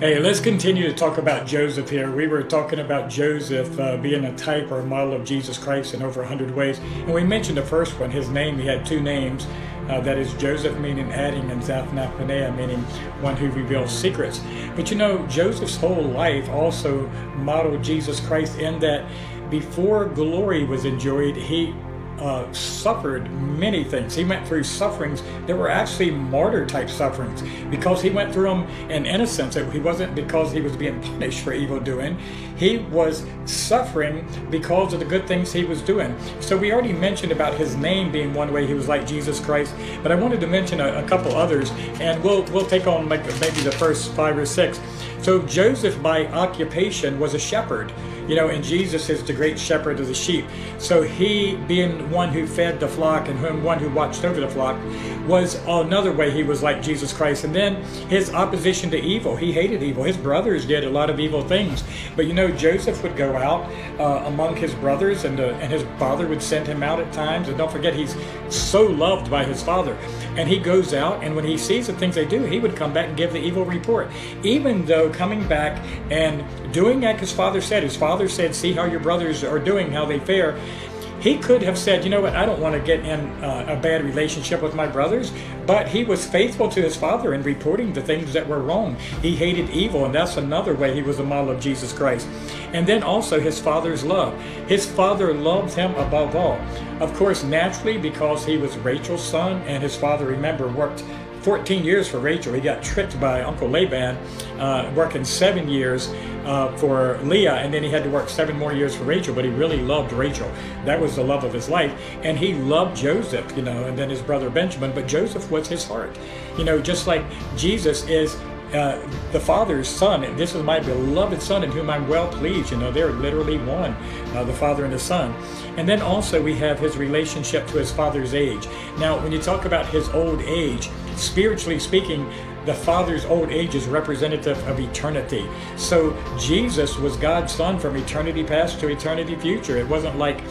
Hey, let's continue to talk about Joseph here. We were talking about Joseph being a type or a model of Jesus Christ in over 100 ways. And we mentioned the first one, his name. He had two names. That is Joseph, meaning adding, and Zaphnath-Paneah, meaning one who reveals secrets. But you know, Joseph's whole life also modeled Jesus Christ in that before glory was enjoyed, he suffered many things. He went through sufferings that were actually martyr type sufferings because he went through them in innocence. He wasn't because he was being punished for evil doing. He was suffering because of the good things he was doing. So we already mentioned about his name being one way he was like Jesus Christ, but I wanted to mention a couple others, and we'll take on maybe the first 5 or 6. So Joseph by occupation was a shepherd, you know, and Jesus is the great shepherd of the sheep. So he, being one who fed the flock and one who watched over the flock, was another way he was like Jesus Christ. And then his opposition to evil. He hated evil. His brothers did a lot of evil things. But you know, Joseph would go out among his brothers, and his father would send him out at times. And don't forget, he's so loved by his father. And he goes out, and when he sees the things they do, he would come back and give the evil report. Even though coming back and doing like his father said, see how your brothers are doing, how they fare. He could have said, you know what, I don't want to get in a bad relationship with my brothers, but he was faithful to his father in reporting the things that were wrong. He hated evil, and that's another way he was a model of Jesus Christ. And then also his father's love. His father loved him above all. Of course, naturally, because he was Rachel's son, and his father, remember, worked 14 years for Rachel. He got tricked by Uncle Laban, working 7 years for Leah, and then he had to work 7 more years for Rachel, but he really loved Rachel. That was the love of his life. And he loved Joseph, you know, and then his brother Benjamin, but Joseph was his heart. You know, just like Jesus is the Father's son. This is my beloved son in whom I'm well pleased. You know, they're literally one, the Father and the Son. And then also we have his relationship to his father's age. Now, when you talk about his old age, spiritually speaking, the Father's old age is representative of eternity. So Jesus was God's son from eternity past to eternity future. It wasn't like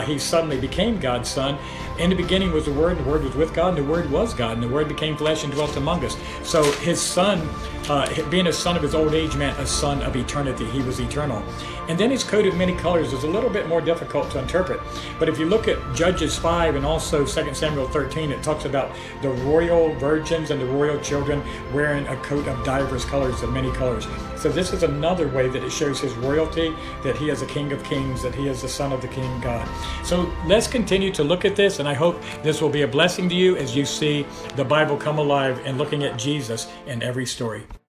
he suddenly became God's son. In the beginning was the Word was with God, and the Word was God, and the Word became flesh and dwelt among us. So his son, being a son of his old age, meant a son of eternity. He was eternal. And then his coat of many colors is a little bit more difficult to interpret. But if you look at Judges 5 and also 2 Samuel 13, it talks about the royal virgins and the royal children wearing a coat of divers colors, of many colors. So this is another way that it shows his royalty, that he is a King of Kings, that he is the son of the King God. So let's continue to look at this, and I hope this will be a blessing to you as you see the Bible come alive and looking at Jesus in every story.